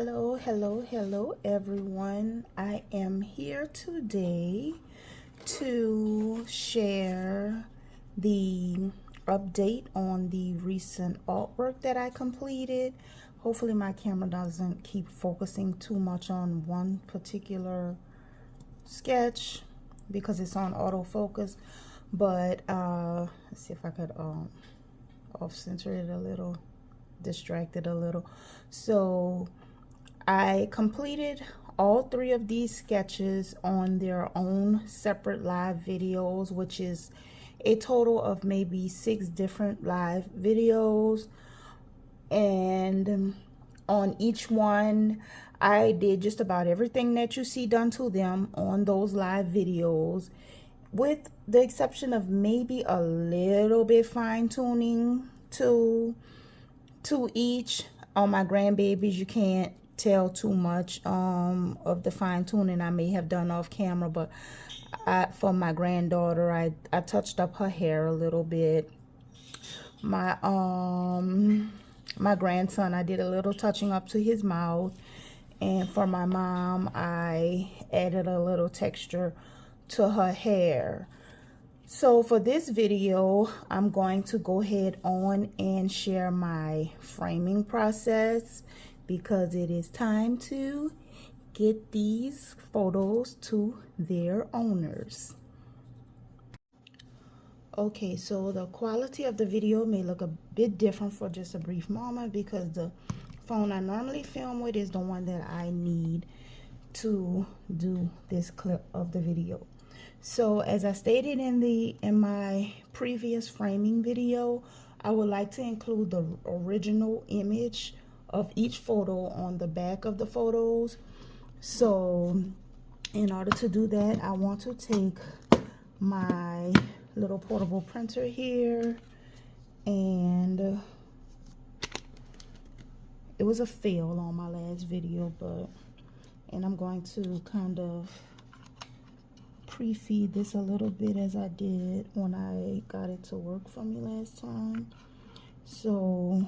Hello everyone. I am here today to share the update on the recent artwork that I completed. Hopefully my camera doesn't keep focusing too much on one particular sketch because it's on autofocus, but let's see if I could off center it a little, distracted a little. So I completed all 3 of these sketches on their own separate live videos, which is a total of maybe 6 different live videos. And on each one, I did just about everything that you see done to them on those live videos, with the exception of maybe a little bit fine-tuning to each. On my grandbabies, you can't tell too much of the fine-tuning I may have done off camera, but for my granddaughter, I touched up her hair a little bit. My grandson, I did a little touching up to his mouth, and for my mom, I added a little texture to her hair. So for this video, I'm going to go ahead on and share my framing process because it is time to get these photos to their owners. Okay, so the quality of the video may look a bit different for just a brief moment because the phone I normally film with is the one that I need to do this clip of the video. So as I stated in my previous framing video, I would like to include the original image of each photo on the back of the photos. So in order to do that, I want to take my little portable printer here, and it was a fail on my last video, and I'm going to kind of pre-feed this a little bit as I did when I got it to work for me last time. So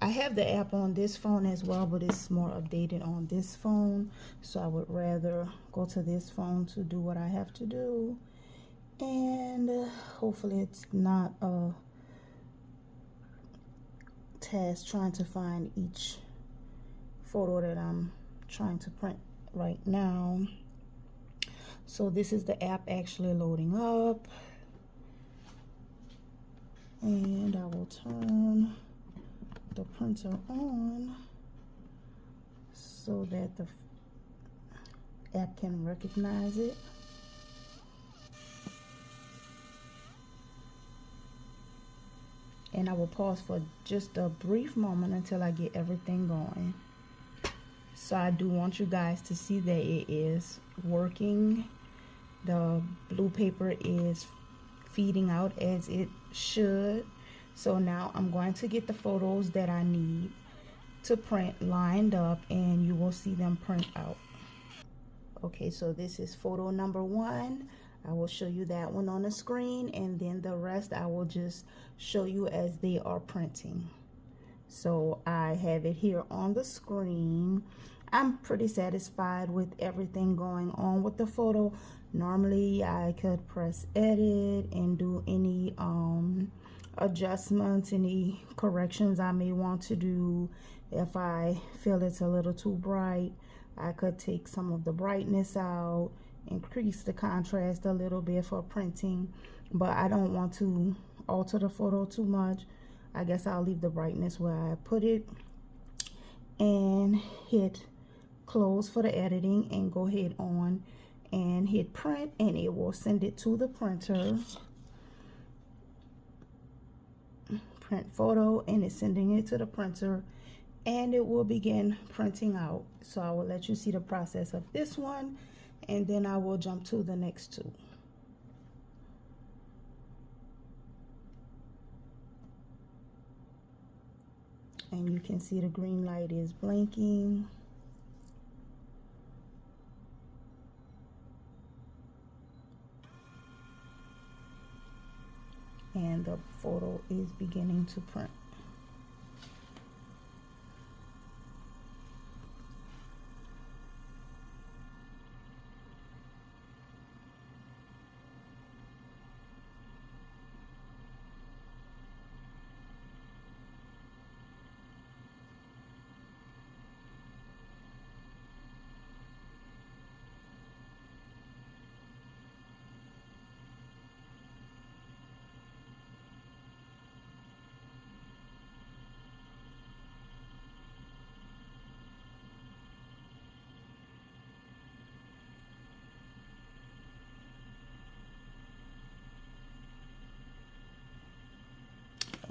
I have the app on this phone as well, but it's more updated on this phone, so I would rather go to this phone to do what I have to do. And hopefully it's not a task trying to find each photo that I'm trying to print right now. So this is the app actually loading up, and I will turn the printer on so that the app can recognize it. And I will pause for just a brief moment until I get everything going. So I do want you guys to see that it is working. The blue paper is feeding out as it should. So now I'm going to get the photos that I need to print lined up, and you will see them print out. Okay, so this is photo number 1. I will show you that one on the screen, and then the rest I will just show you as they are printing. So I have it here on the screen. I'm pretty satisfied with everything going on with the photo. Normally I could press edit and do any adjustments, any corrections I may want to do. If I feel it's a little too bright, I could take some of the brightness out, increase the contrast a little bit for printing, but I don't want to alter the photo too much. I guess I'll leave the brightness where I put it, and hit close for the editing, and go ahead on and hit print, and it will send it to the printer. Print photo, and it's sending it to the printer, and it will begin printing out. So I will let you see the process of this one, and then I will jump to the next 2. And you can see the green light is blinking. And the photo is beginning to print.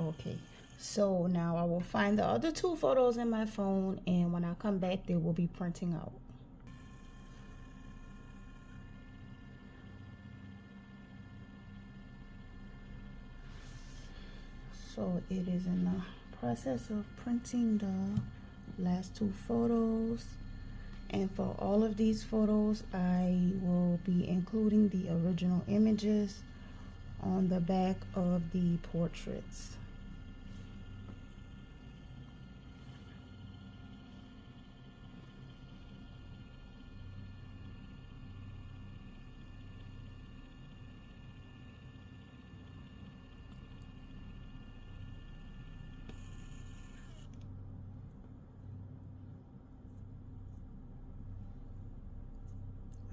Okay, so now I will find the other two photos in my phone, and when I come back they will be printing out. So it is in the process of printing the last two photos. And for all of these photos, I will be including the original images on the back of the portraits.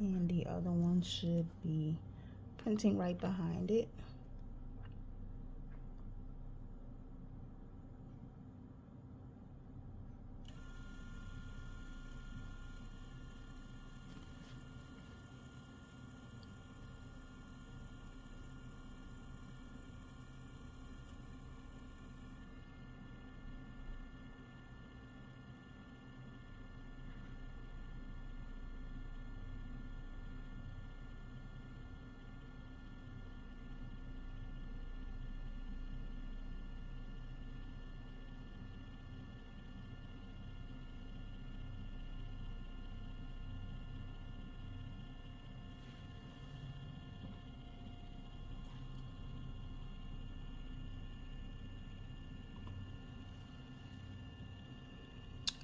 And the other one should be printing right behind it.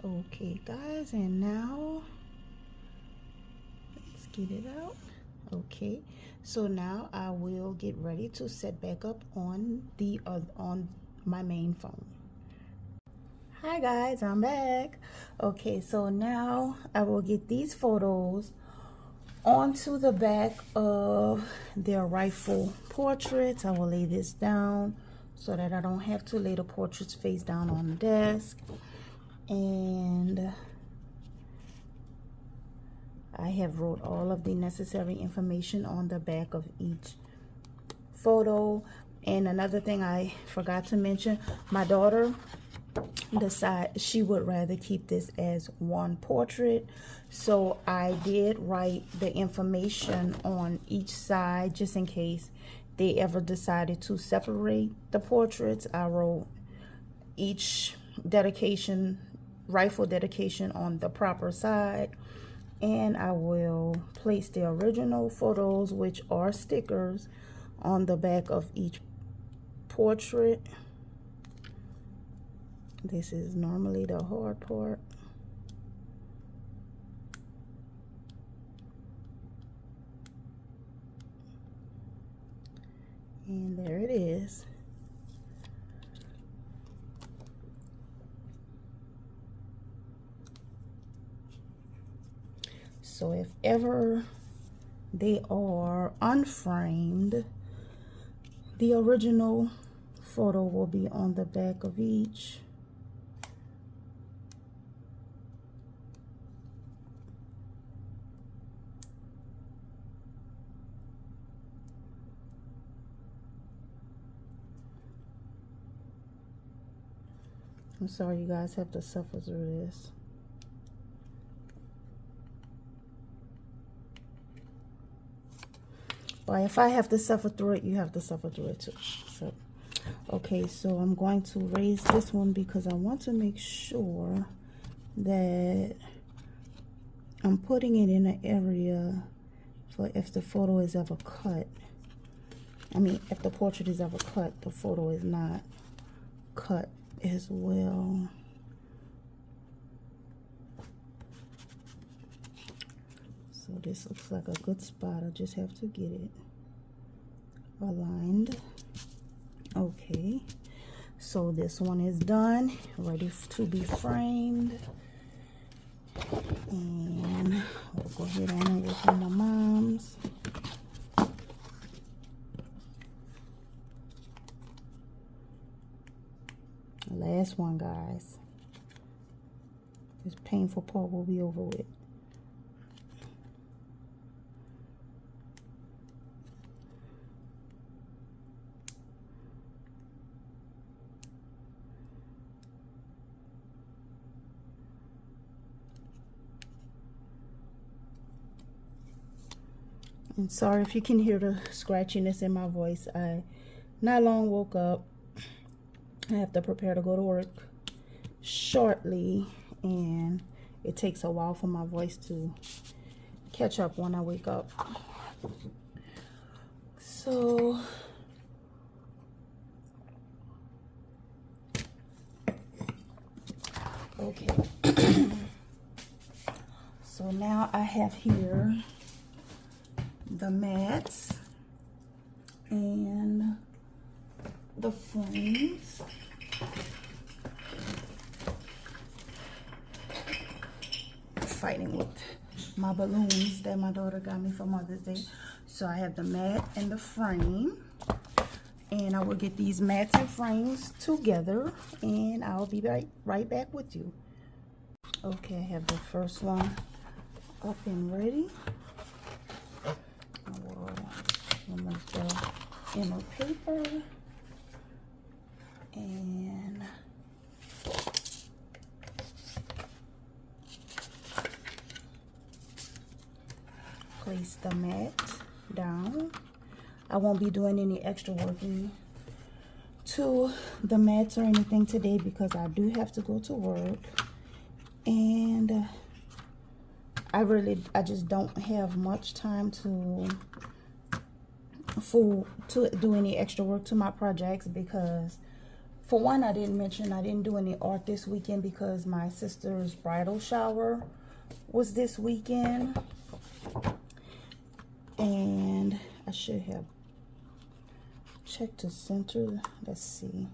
Okay guys, and now let's get it out. Okay, so now I will get ready to set back up on the on my main phone. Hi guys, I'm back. Okay, so now I will get these photos onto the back of their rightful portraits. I will lay this down so that I don't have to lay the portraits face down on the desk. And I have wrote all of the necessary information on the back of each photo. And another thing I forgot to mention, my daughter decided she would rather keep this as one portrait, so I did write the information on each side just in case they ever decided to separate the portraits. I wrote each dedication, rightful dedication, on the proper side, and I will place the original photos, which are stickers, on the back of each portrait. This is normally the hard part. And there it is. So if ever they are unframed, the original photo will be on the back of each. I'm sorry you guys have to suffer through this. Well, if I have to suffer through it, you have to suffer through it too. So, okay, so I'm going to raise this one because I want to make sure that I'm putting it in an area for if the photo is ever cut. I mean, if the portrait is ever cut, the photo is not cut as well. So this looks like a good spot. I just have to get it aligned. Okay, so this one is done, ready to be framed. And we'll go ahead on and work on my mom's. Last one, guys. This painful part will be over with. And sorry if you can hear the scratchiness in my voice. I not long woke up. I have to prepare to go to work shortly, and it takes a while for my voice to catch up when I wake up. So okay. So now I have here the mats and the frames. Fighting with my balloons that my daughter got me for Mother's Day. So I have the mat and the frame, and I will get these mats and frames together, and I'll be right back with you. Okay, I have the first one up and ready. I will remove the inner paper and place the mat down. I won't be doing any extra working to the mats or anything today because I do have to go to work, and I just don't have much time to do any extra work to my projects, because for one, I didn't mention I didn't do any art this weekend because my sister's bridal shower was this weekend, and I should have checked to center. Let's see.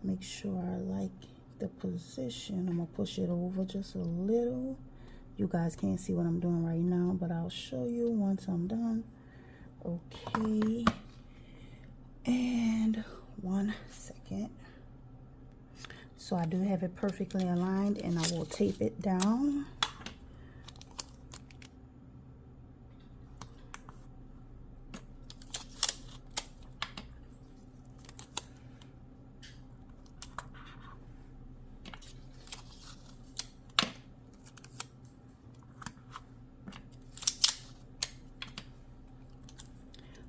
Make sure I like the position. I'm gonna push it over just a little. You guys can't see what I'm doing right now, but I'll show you once I'm done. Okay, and 1 second. So I do have it perfectly aligned, and I will tape it down.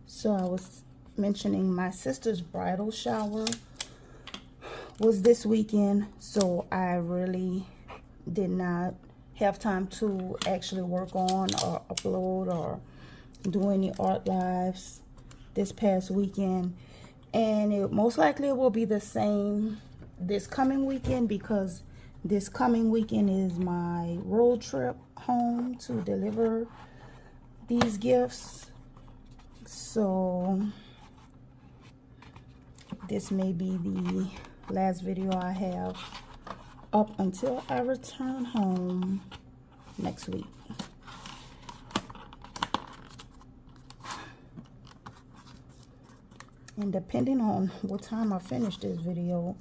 So I was mentioning my sister's bridal shower was this weekend, so I really did not have time to actually work on or upload or do any art lives this past weekend, and it most likely will be the same this coming weekend, because this coming weekend is my road trip home to deliver these gifts. So this may be the last video I have up until I return home next week. And depending on what time I finish this video,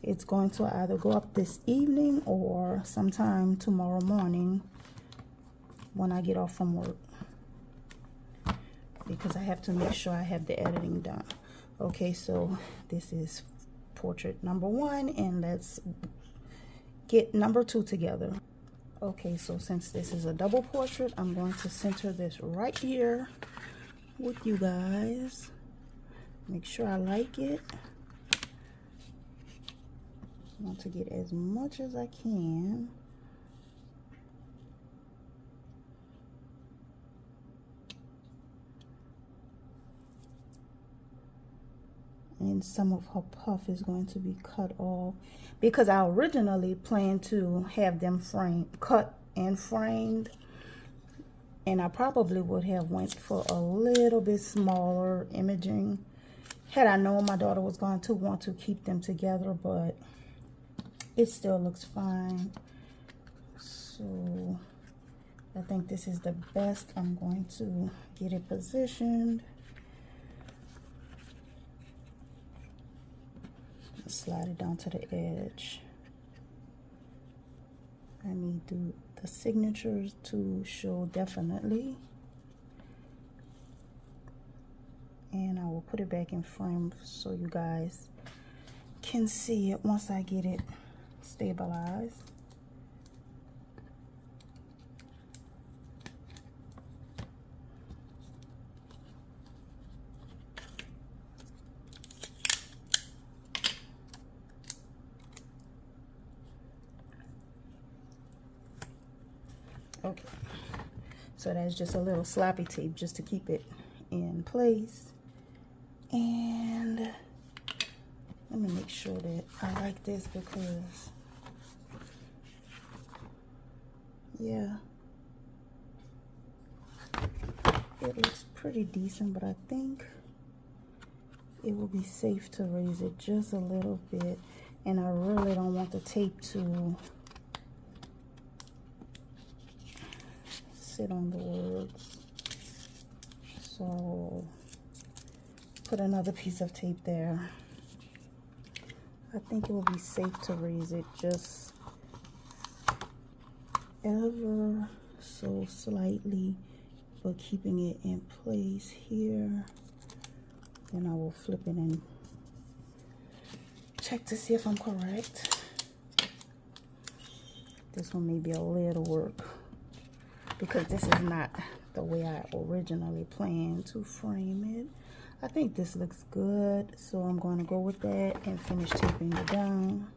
it's going to either go up this evening or sometime tomorrow morning when I get off from work, because I have to make sure I have the editing done. Okay, so this is portrait number 1, and let's get number 2 together. Okay, so since this is a double portrait, I'm going to center this right here with you guys. Make sure I like it. I want to get as much as I can. And some of her puff is going to be cut off, because I originally planned to have them cut and framed, and I probably would have went for a little bit smaller imaging had I known my daughter was going to want to keep them together, but it still looks fine. So I think this is the best. I'm going to get it positioned. Slide it down to the edge. I need the signatures to show definitely. And I will put it back in frame so you guys can see it once I get it stabilized. Okay, so that's just a little sloppy tape just to keep it in place. And let me make sure that I like this, because yeah, it looks pretty decent, but I think it will be safe to raise it just a little bit. And I really don't want the tape to sit on the words. So put another piece of tape there. I think it will be safe to raise it just ever so slightly, but keeping it in place here. Then I will flip it and check to see if I'm correct. This one may be a little work, because this is not the way I originally planned to frame it. I think this looks good, so I'm going to go with that and finish taping it down.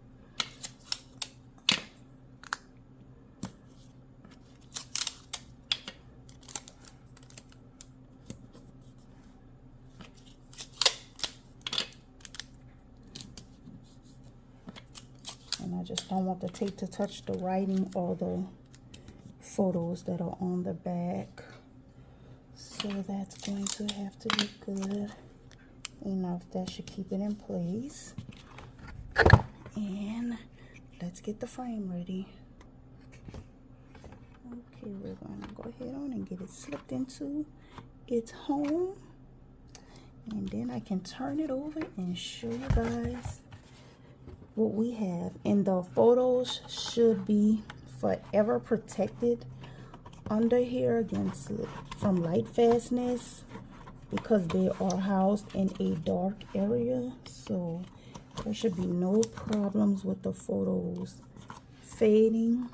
And I just don't want the tape to touch the writing or the photos that are on the back. So that's going to have to be good enough. That should keep it in place. And let's get the frame ready. Okay, we're going to go ahead on and get it slipped into its home. And then I can turn it over and show you guys what we have. And the photos should be forever protected under here against from light fastness, because they are housed in a dark area. So there should be no problems with the photos fading.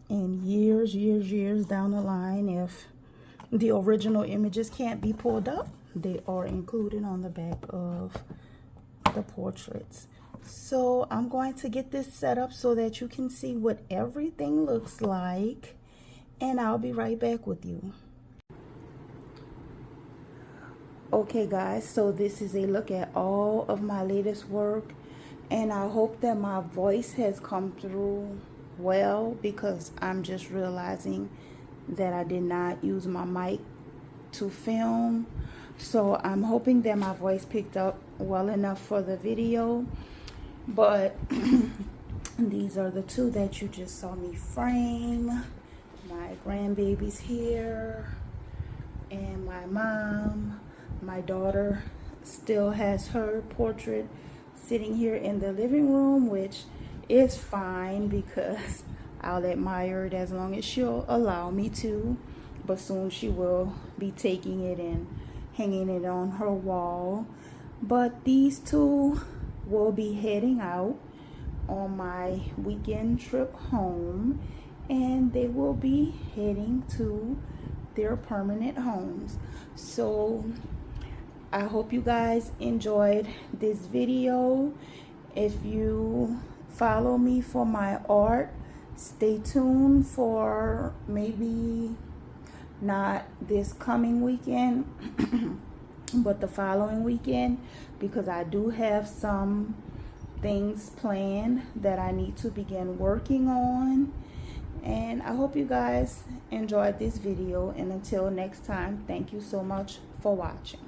And years down the line, if the original images can't be pulled up, they are included on the back of the portraits. So I'm going to get this set up so that you can see what everything looks like, and I'll be right back with you. Okay guys, so this is a look at all of my latest work, and I hope that my voice has come through well, because I'm just realizing that I did not use my mic to film. So I'm hoping that my voice picked up well enough for the video. But these are the two that you just saw me frame. My grandbabies here, and my mom. My daughter still has her portrait sitting here in the living room, which is fine because I'll admire it as long as she'll allow me to. But soon she will be taking it and hanging it on her wall. But these two will be heading out on my weekend trip home, and they will be heading to their permanent homes. So I hope you guys enjoyed this video. If you follow me for my art, stay tuned for maybe not this coming weekend but the following weekend, because I do have some things planned that I need to begin working on. And I hope you guys enjoyed this video, and until next time, thank you so much for watching.